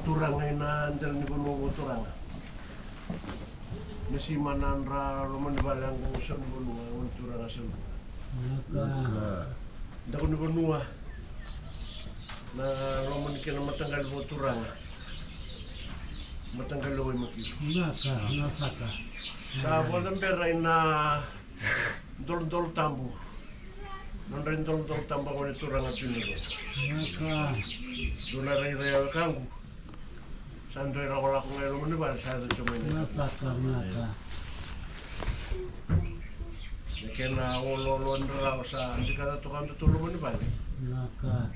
turang ay na andal ni Momo turang. Nasi manandra roman balang kung saan bunua ang turang asal. Dako ni bunua na roman kina matanggal mo turang. Matanggal lo ay makita. Nasaka. Sa walang beray na dol tambo. Non rin dol tambo ko ni turang at pinuro. Doon na rin rin kang sandoy ra ko ngayon mo ba sa ito chumay na. Nasaka. Kena ololon ra sa hindi ka tukan tutulo mo ni ba. Naka.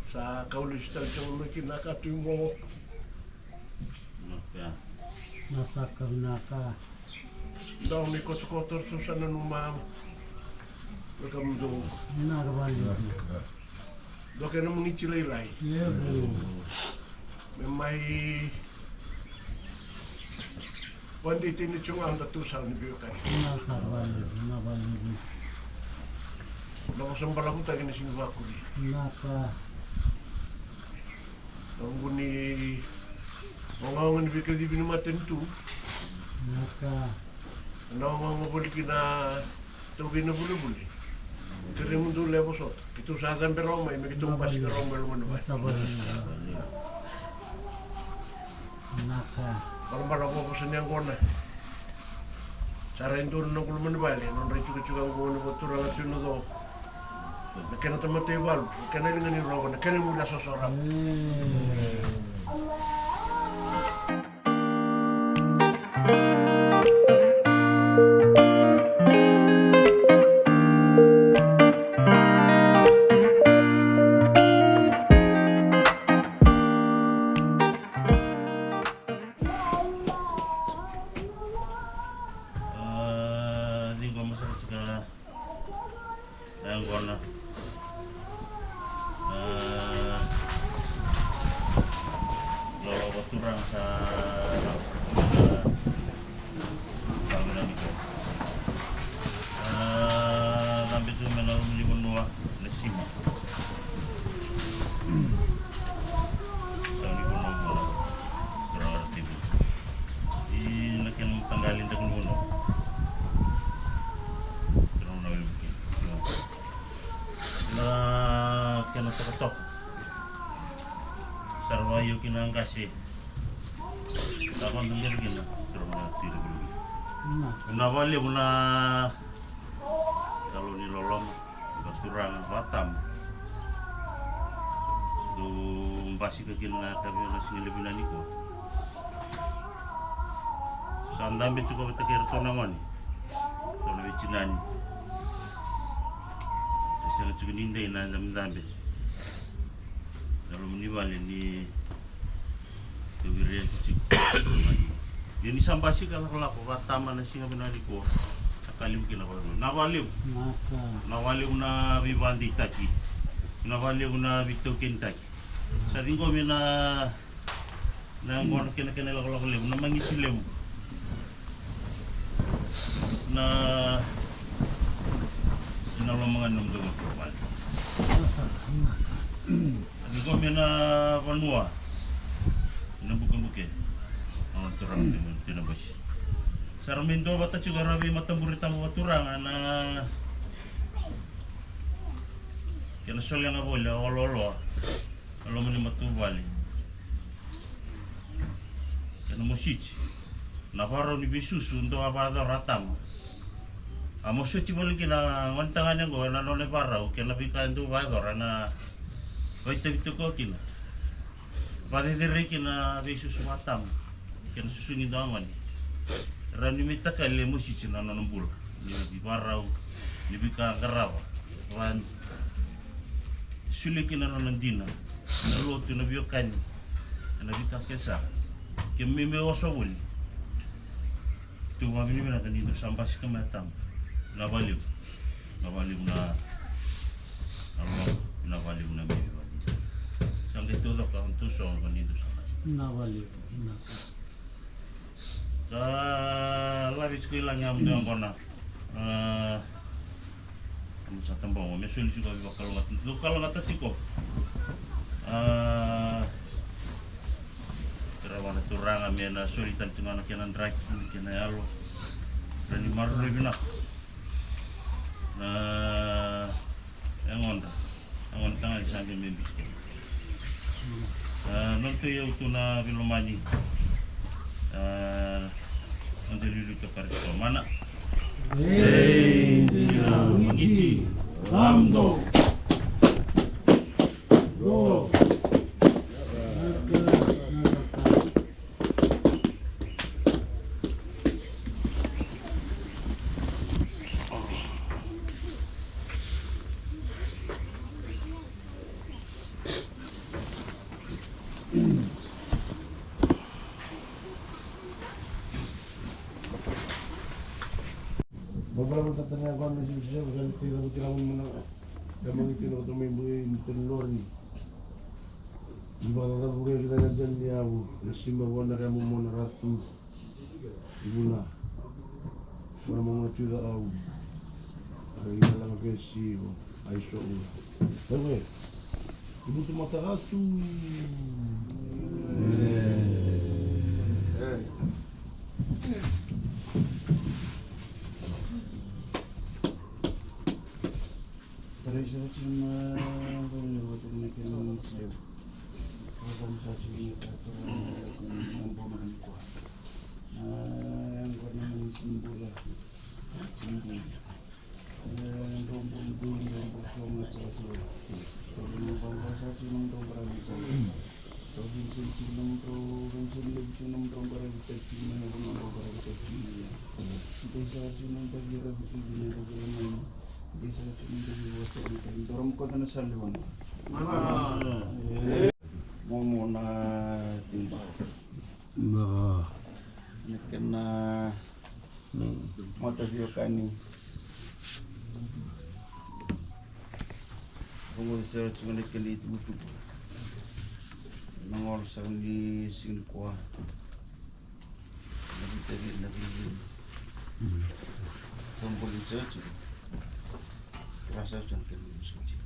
Sa kaulis tal chumay kinaka tumo. Nasaka vinaka. Daw ni kotor susan na numam. Welcome to. Nagawali. Do kena mengicilai. May pandi tini chungang datusal ni Biokan. Nabali. Lako sambala ko tayo ni Singapore. Naka. Ang ni mga ni DKD binumaten tu. Naka. Ano mga mabalik na tawagin na buli-buli. Kaya mo doon lepo sot. Ito sa atin pero may magitumbas ka Romel mo naman. Naka. Parang ko sa niyang kona. Sa rin doon ng kuluman na bali. Nung rin chuka-chuka ang kuluman na turang at yun na do. Nakina tamatay wal. Nakina rin nga ni Roman. Nakina mula sa sorang. Turang sa bangunan itu. Nabi tu menaruh menua nasi. Tahun itu menua kurang TV. Di lakian tanggalin tak menua. Terus nabi mungkin. Nah, kena tok. Sarwayo kinang kasih. Takon tengger gina, terus tidak boleh. Una balik kalau ni lolom berturang batam. Tu pasti kekina kami nasi lebih nani ko. Sandam cukup betakir tonaman. Tonaman Cina ni. Saya cukup nindai na dam. Kalau menibal ini kewirausahaan kecil. Ini sampai sih kalau aku kata mana sih nggak benar ko. Sekali mungkin aku nawaliw na bibandi taki. Nawaliw na bitokin taki. Sa tingko mi na ngor kena laku lem na mangisilem. Na sinalo mga nung doon ko mal. Tingko mi na panua. Bukan orang turang tidak bos. Saramindo bata juga rabi matamburi tamu turang ana. Kena sol yang boleh ololo. Kalau meni matu bali. Kena musik. Nafaro ni bisus untuk apa ada ratam. Amosuci boleh kena wantangannya go na nole parau kena bikan tu bagor ana. Baita itu kau kena. Pada diri kena bisu matam, kena susungi doangan. Rani minta kali musik cina nonambul, di parau, di bika karawa, ran sulit kena nonandina, lalu tu nabi okan, nabi kakesa, kami mewasobul. Tu kami ni nak ni tu sampai sekematang, nabaliu na, Allah nabaliu na biu. Sampai itu loh kalau tu soal itu sama. Nawali. Lalu sekilang yang dengan kona. Kamu satu bawah, mesul juga kalau nggak tertiko. turanga me na solitan tungana kena drake kena alo dan di maru vinaka na angon tanga di sambil membis nonto yau tuna vilomani nanti lulu cakar itu mana Dina Mojie Ramdo Go Beberapa tertanya kami bisa bukan tidak menang dan mengikat untuk membuat telur. Di bawah bukan kita jalan di abu, simba warna kamu mau ratu, Bula, mana mau cuci abu, hari dalam kesi, aisyah. Tapi, ibu tu mata ratu. Saya cuma menurut pemikiran saya, kalau saya cuma mempunyai kuat, yang karena mensimbol, rumpun dulu dan bersama saya, kalau bangsa saya cuma berani saya, provinsi cuma berani kecil, mana berani kecil, desa cuma bergerak begini bagaimana. Bisa cuma dibuat seperti dorong kota nasional Momo na timba kena mata dia kani Momo saya cuma kena itu butuh nangor sang di sini kuah lebih tadi lebih tombol itu rasa cantik suci.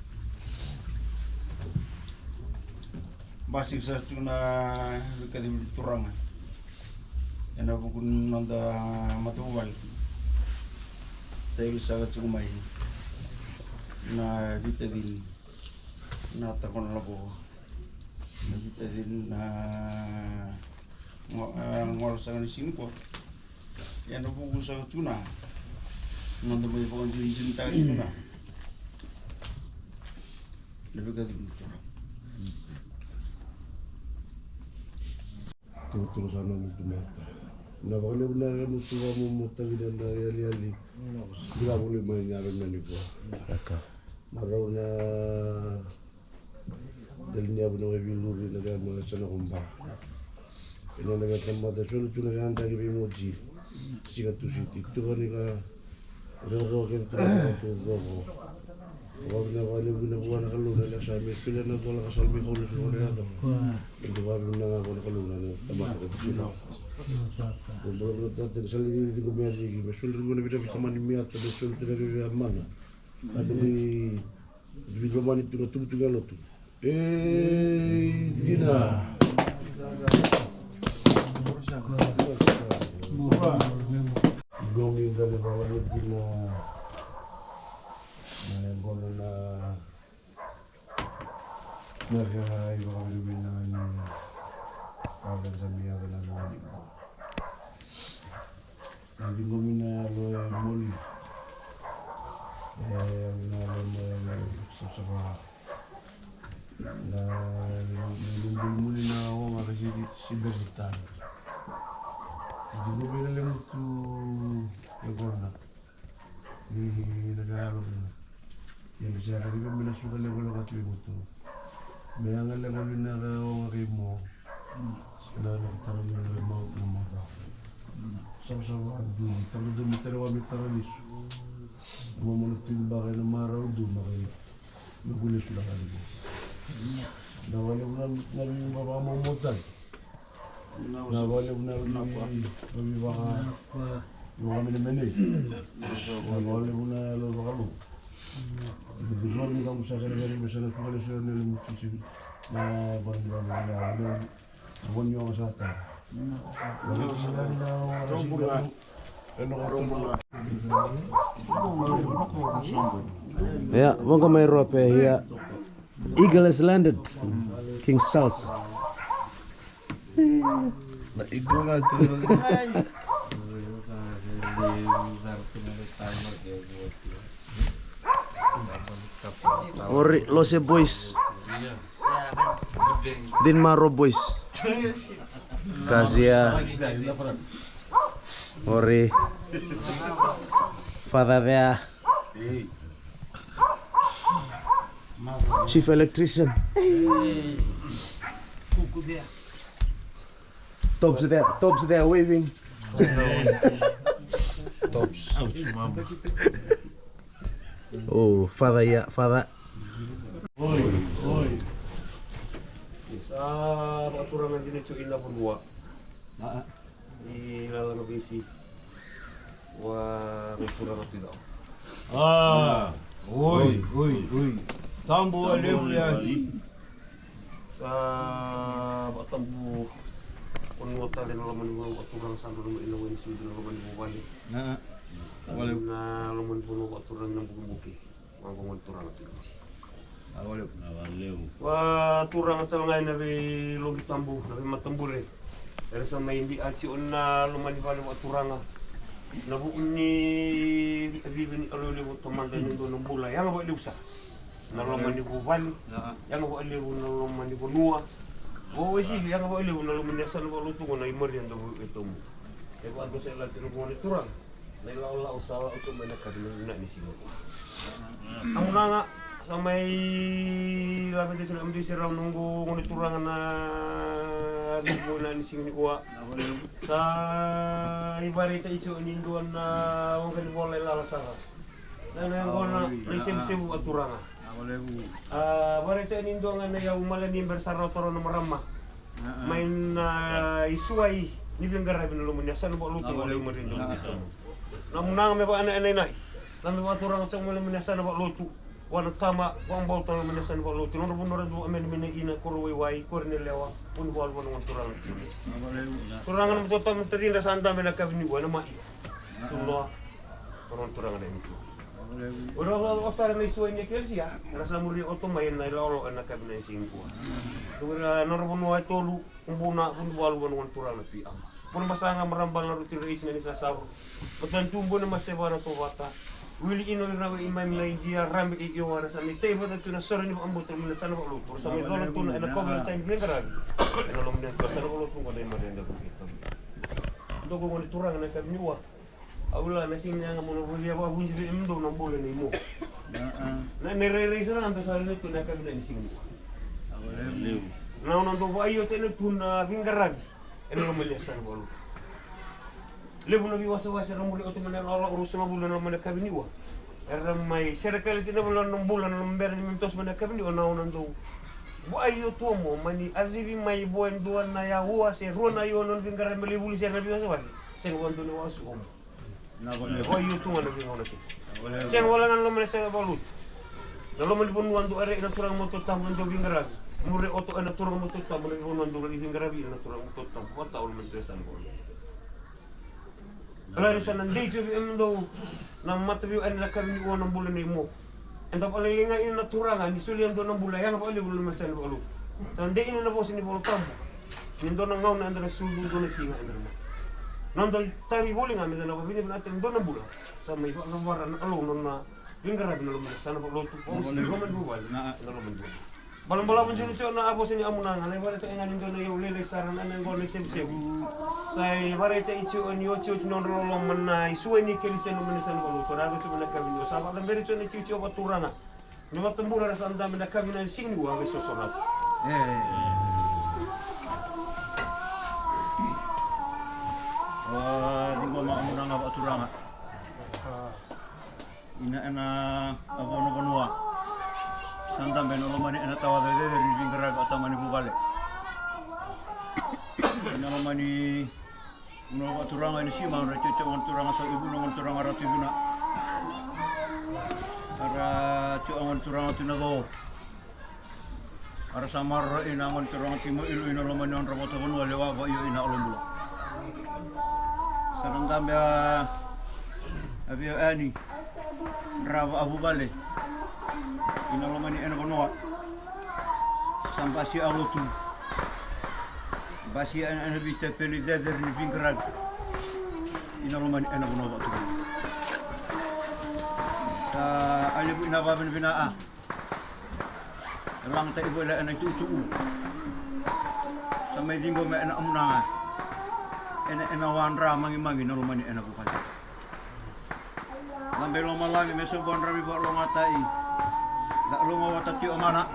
Masih saya cuma dekat di turangan. Yang aku pun nanda mata wal. Tapi saya cuma ini. Na kita di na takon labo. Na kita di na ngol sangat di sini kok. Yang aku pun saya cuna. Nanda boleh pokok cinta cuna. Lebih ke orang. Terus sana itu mata. Nah kalau benar kan semua memutar dan dari tidak boleh menyarankan manipu. Marahnya dalamnya benar biluri negara mengasana kumba. Ini negara tempat itu negara antara Mojie, Sigidrigi itu kan negara orang itu orang. Wabna wale buna buana kaluna na sa mi pila na tola kasal mi kono sa wala to. Ito wabna nga kono kaluna na tama ko sila. Bro tatin sali di ko meji ki mesul ko na bita man mi ato mesul tira ga mana. Adri di ko man itu tu galo tu. Dina. Gomi dale bawa dina. Bono na naghahay baka binubinan ni Pagod sa miya ka na naman mo. Hindi ko minalo muli. Minalo mo sa saka na nilumbing muli na ako nga kasi si Bertan. Hindi ko minalo ito yung na. Naghahalog na. Yang bisa kami menasukan level kat itu. Bayangan level ini ada orang remo. Sudah taruh level mau nama. Sama-sama adu. Taruh demi taruh nis. Mau menutup bagai nama raudu bagai bergulir sudah kali. Nawale bulan nabi bapa mau motan. Nawale bulan nabi bapa mau kami nemeni. Nawale bulan lo bakalu. Bagaimana ni kamu saya dari masalah kualitas ni lebih tinggi. Na bulan bulan awon yung asata. Ja, monggo may rope here. Eagle has landed. King Charles. Ori Lose boys. Din Maro boys. Kasia. Ori. Father there. Chief electrician. Tops there waving. Tops. Ouch, mama. Oh, father ya, father. Oi. Sa paturangan sini cuy na pun buat. Di lalang bisi. Wah, paturangan tidak. Oi. Tambo aleu ya. Sa batambu pun ngota dan laman buat paturangan sandu rumah inawan sudah laman buat balik. Na laman pun paturangan yang buki. Mangkong paturangan tidak. Awaleu. Wah, turang atal ngayon na logi tambu, na matambure. Pero sa may hindi aci na lumaniwala mo turanga. Nabuon ni Vivi ni Aluli mo tumanda nindo ng Bula. Yang ba liusa? Na lumani ko Vali. Yang ba liu na lumani ko Nua. Oh, isi yang ba liu na lumani sa lupa luto ko na imarian do ito mo. Eko ano sa ilan tinubong ni turang. Na ilaw-law sa ito may nakarinig na ni Sino. Ang nga sa may labi din sila amdi siraw nunggu ngunit turangan na libo na nising ni kuwa sa ibarita iso ninduan na wong kalibola ilalasa na nanggo na isip-sip at turangan barita ninduan na yaw malanim bersaraw toro na marama may isuay nibiyang garabi na lumun yasan ba luto wala yung marindong ito namunang may pa anay-anay nami ba turangan sa malamin yasan ba luto wana tama wang bauta na manasan ba luto no rubo do amen ina kuroi wai kornelewa pun wal wal ngon turang turangan mo to tadin sa anda mena kabini wana mai tulo koron turangan itu ora osar na isuay ni kelsia rasa muri oto may na lolo na kabini singko ora no rubo no ay tolu umbuna pun wal wal ngon turang pi am pun masanga marambal na ruti reis na ni sa sawo matan tumbo na maseba na to wata Wili ino na imay milay dia rambi iyo wala sa mi tebo na tuna soro ni ambo to mina sana ko luto sa mi dolo tuna na cover time bien garag eno lo mina sana ko luto ko dai madenda ko ito ndo ko ni turang na kabniwa awla na sing nga mo no bulia ba bunji bi mdo na bole ni mo na ne re sana ando sa ni tuna kabna ni sing Awaleu. na ono ndo ba iyo tena tuna bien garag eno lo mina sana ko luto lebu na biwasa-wasa na muli oto manang ala urusan na bulan na manakabiniwa. Era may serikali tina bulan ng bulan na member ni mintos manakabiniwa na unang do. Buayo to mo mani arribi may buwan duwan na yahuwa si ruwan na yun ng bingkaran malibuli siya na biwasa-wasa. Siyang wanto ni wasu om. Buayo to nga na bingaw natin. Siyang wala nga naman sa balut. Nalaman di bunuan do are na turang mo totam ng bingkaran. Muri oto na turang mo totam ng bunuan do bingkarabi na turang mo totam. Wata ulo man mo. Kalau di sana ndito endo na matabiu an lakam ni wonang bulan ni mo. Enda pala linga ina naturangan ni sulian do ng bulan yang pa ali bulan masan ba lu. So ndi ina na boss ni bolo tambo. Nindo na ngaw na andra sudu do na singa andra mo. Nando tabi buling ami na ba bini natin do na bulan. Sa may ba na waran alo na linggarad na lumen sana ba lu tu ko ni roman buwal na roman buwal. Balang-balang pun juru na abo sini amunang alay wala tayo ngayon doon na yung lilay saran anang gol ni seb-seb. Say wala tayo ichu ni ocho non rolong mana isuay ni kelisen no menisan gol to rago tu menakabi no sabak dan beri tu ni ichu obat turanga. Ni matembura rasa anda menakabi na sing ni wa sosorat. Di mo maamunang nga baturanga. Ina abono banua. Santa beno mani ana tawa de ring garag atamani bubale. Ina mani uno turanga ni sima ora cece on turanga so ibu on turanga ratu buna. Ara tu on turanga tunago. Ara samar inangon kirong timo ilu inalaman yung rabotawan walewa ba iyo ina ulong Bula. Sarang kami abiyo ani Rava Abu Bale inalaman ni ena konoa sampasi alutu basi ana bita peli deder ni pingkrag inalaman ni ena konoa tu. Ta alibu inababin binaa lang ta ibu la ana tutu samay dimbo me ana amuna ena wanra mangi inalaman ni ena bukan. Sampai lama lagi mesok bon rabi buat lo ngatai. Tak lo mau watat tio mana?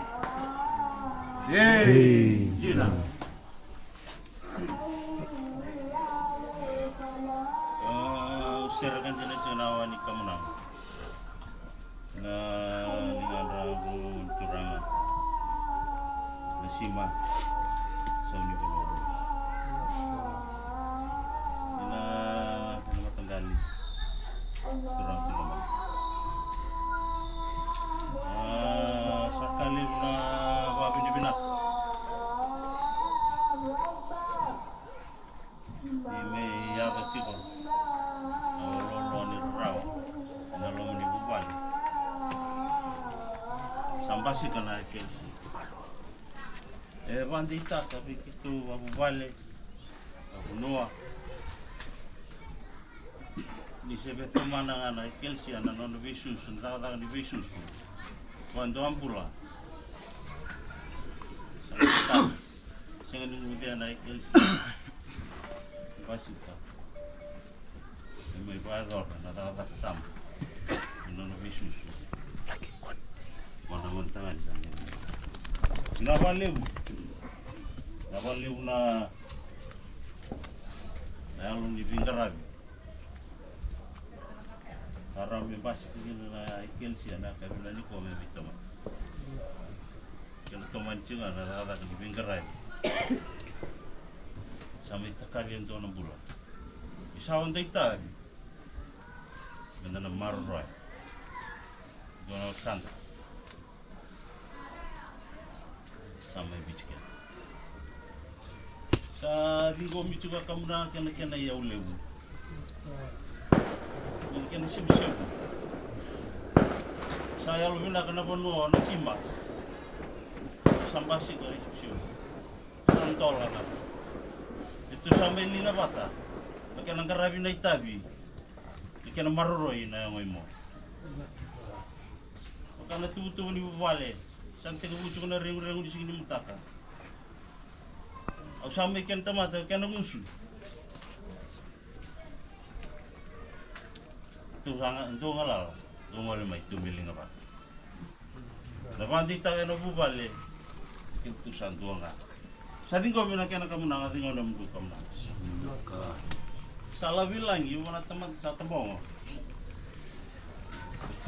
Yeay, jina. Usirakan jenis kenawan ni kamu nang. Na dengan ragu curang. Nasima. Sauni kono. Ina nama tanggali. Kurang naman. Sakali na babi ni binak. Ini ya betul kok. Lolo ni raw. Nalom ni bubal. Sampai sih kena kelsi. Bandita tapi itu babu bale. Babu noa. Ni sebe pemandangan ay kelsi ana nono bisus entah di bisus cuando ampula sangat kemudian ay kelsi pasita may pador na tam nono bisus manangan nabaliw na nalong di Bingarabi. Haram yang pasti kita na ikel siya na kabila ni ko may bitama. Kaya tumancing na narada di Bingarabi. Sampai takarian to ng Bula. Isawan dayta. Ganda ng maroy. Doon ang sanda. Sampai bichken. Sa linggo mi juga kamu na kena ya ulewu. Kena sip-sip. Saya lu na kana bono na sima. Sambasi ka sip-sip. Santol na. Itu sampai lina bata. Kaya nang karabi na itabi. Kaya na maroroy na yung mo. Kaya na tuto ni bubale. Sante ko buto ko na ring-ring di sini mutaka. Au sampai kaya tamata kaya na ngusu. Itu sangat itu ngalal, itu mulai mai itu miling apa. Lepas kita kena bubale, itu santu enggak. Saat ini kau bilang kena kamu nang, tinggal dalam dua kamu nang. Salah bilang, gimana teman satu bohong.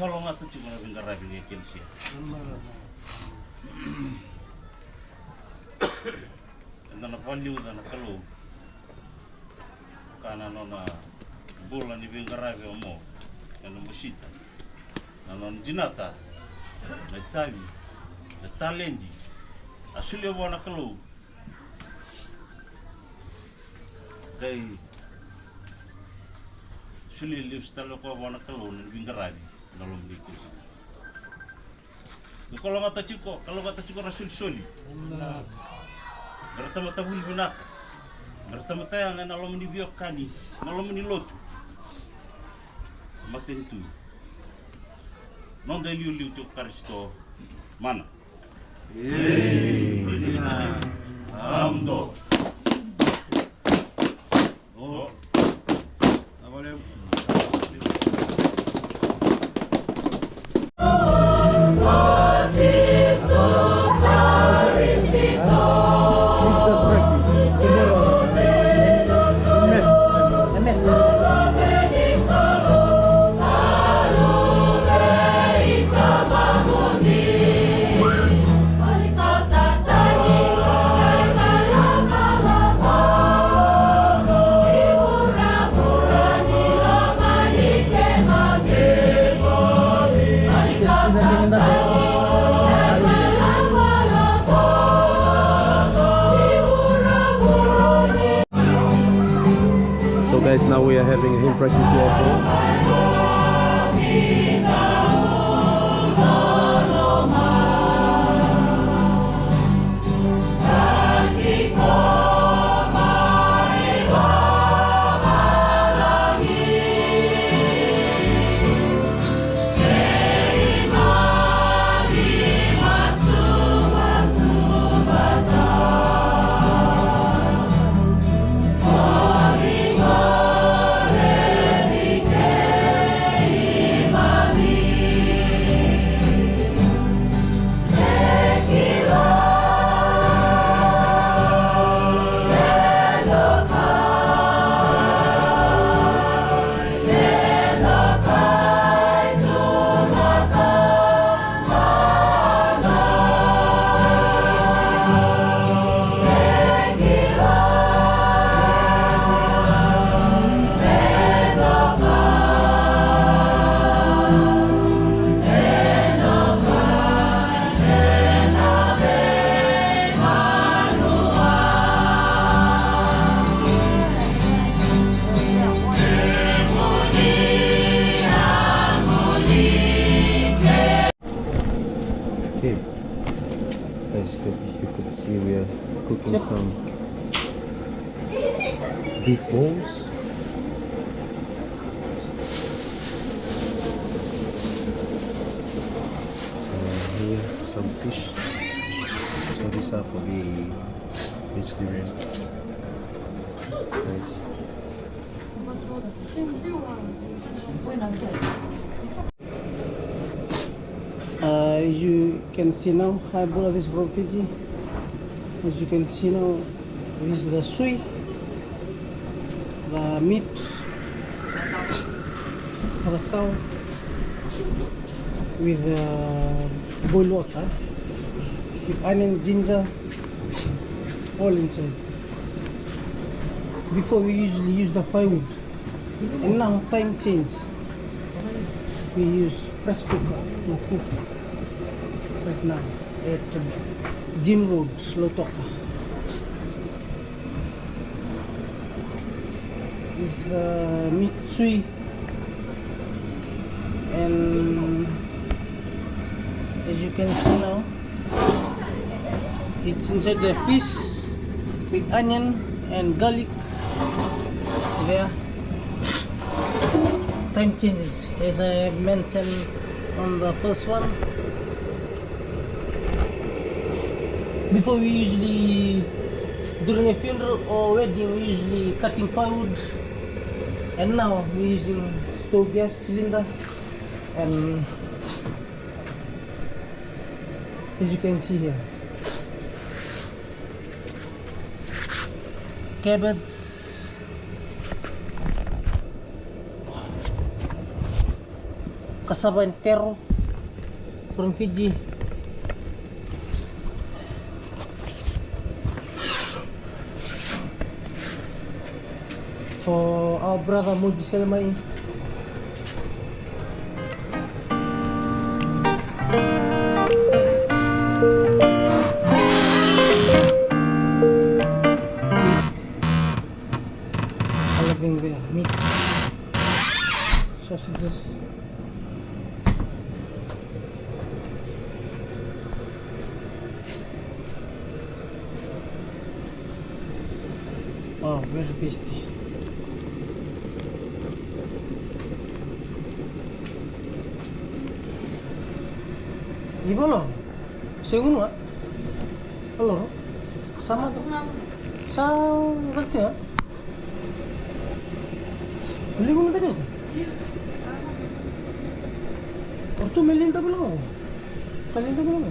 Kalau nggak tuh cuma bingkai rabi kelsi. Entah poli udah nak keluh, karena nona bulan di bingkai rabi Momo. Ano musita, nanon jinata, nagtabi, nagtalendi, asulyo mo na kalo, kay sulyo lius talo ko mo na kalo, nabingarani, nalong dito. Kalau kata ciko rasul soli, bertemu tabul vinaka, bertemu tayang nalong ni biok kani, nalong ni lotu. Matentu. Non liu tu karisto mana? Amdo. Oh. Apa dia? Guys, now we are having a hymn practice here at home. Okay, as you could see, we are cooking some beef balls. And here some fish. So these are for the vegetarian. Nice. As you can see now, hi Bula, this is from Fiji. As you can see now, this is the sui, the meat for the cow with boiled water, with onion, ginger, all inside. Before we usually use the firewood, and now time change. We use press cooker to cook right now at Gym Road, Slotoka. This is the meat sui, and as you can see now, it's inside the fish with onion and garlic there. Time changes, as I mentioned on the first one. Before, we usually, during a funeral or wedding, we usually cutting firewood, and now we're using stove gas cylinder. And as you can see here, cabbage, cassava entero from Fiji, for our brother Mojie Selmai. Having the meat, sausages. Oh, very tasty. Gimana? Segundo, ah? Halo? Sama tuh? Sama kerja? Beli guna tadi? Ortu melinta belum? Melinta belum?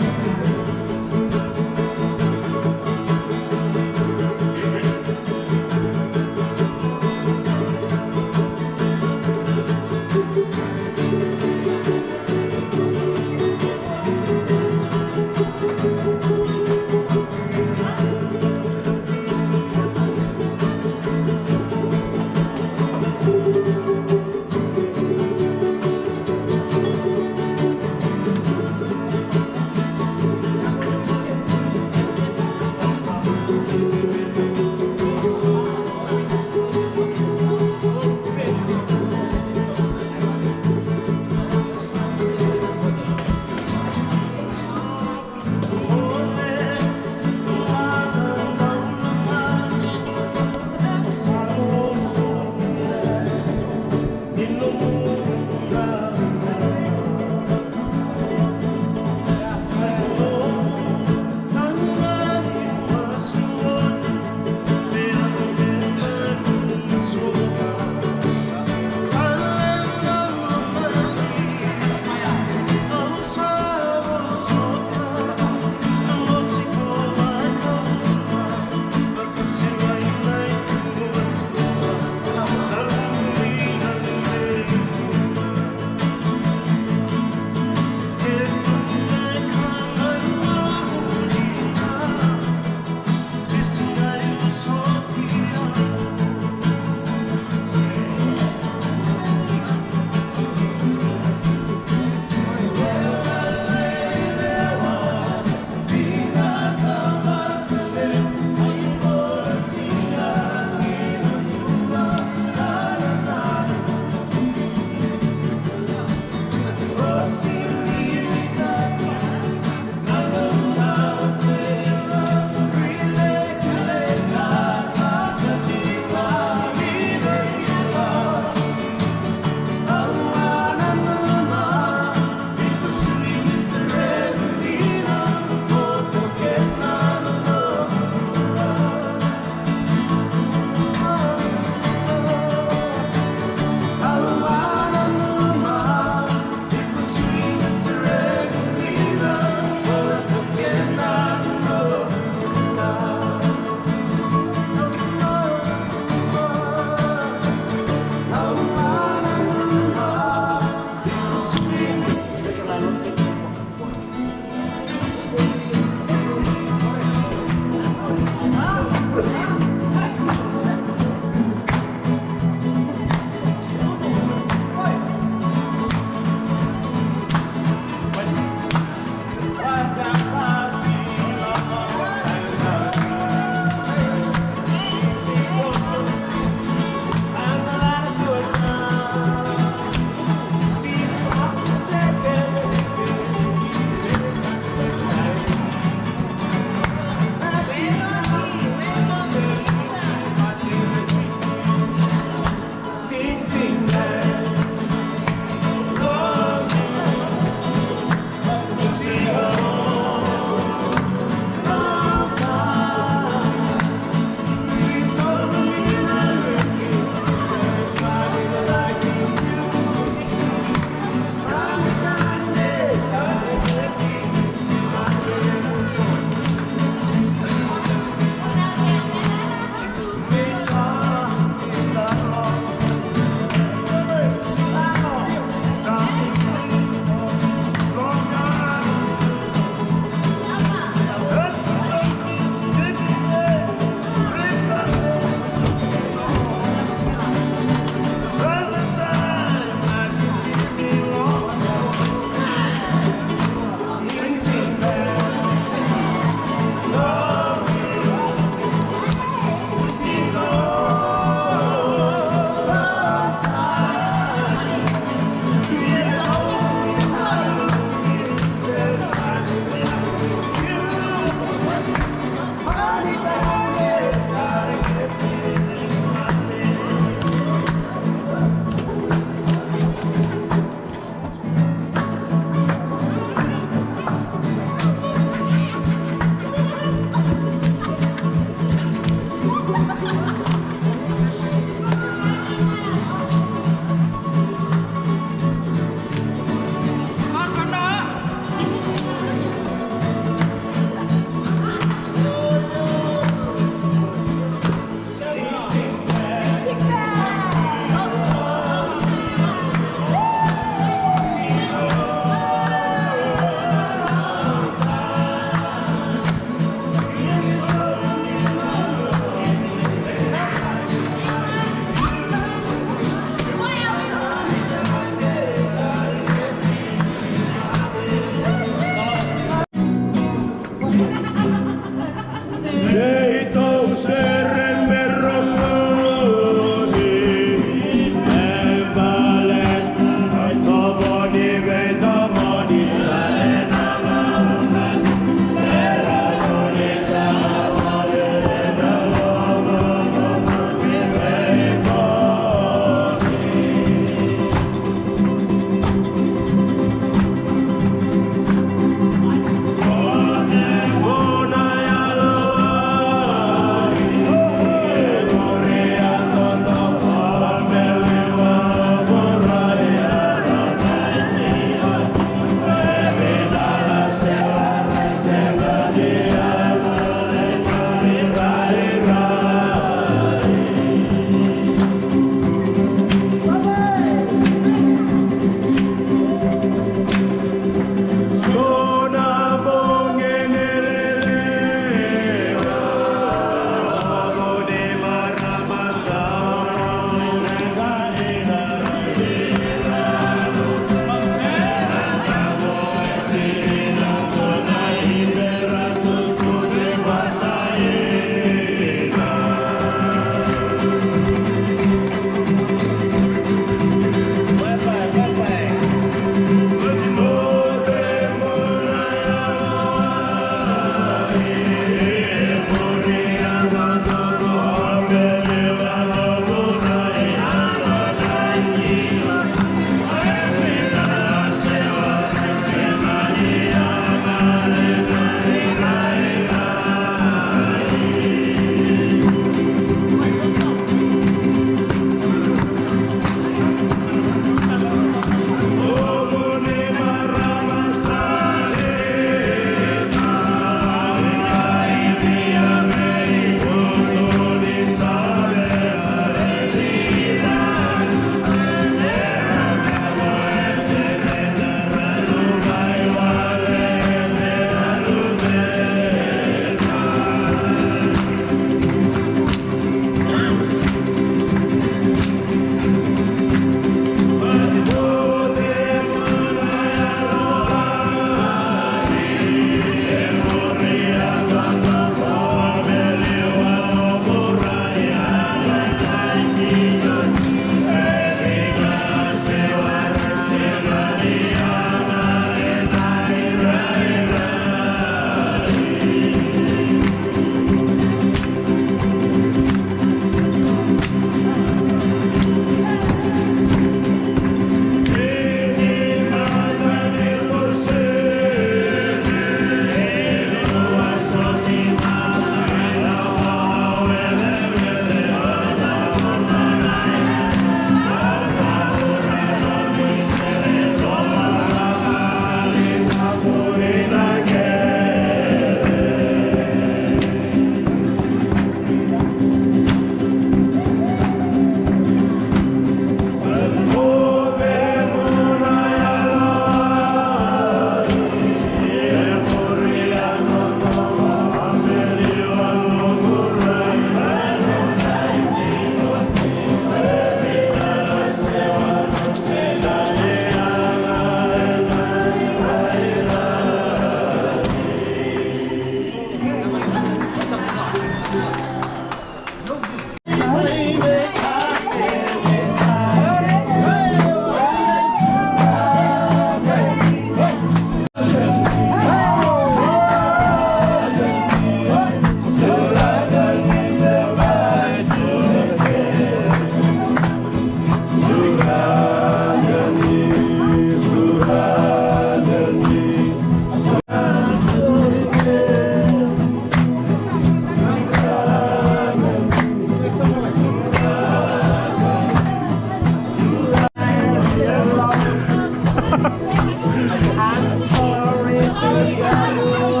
regalo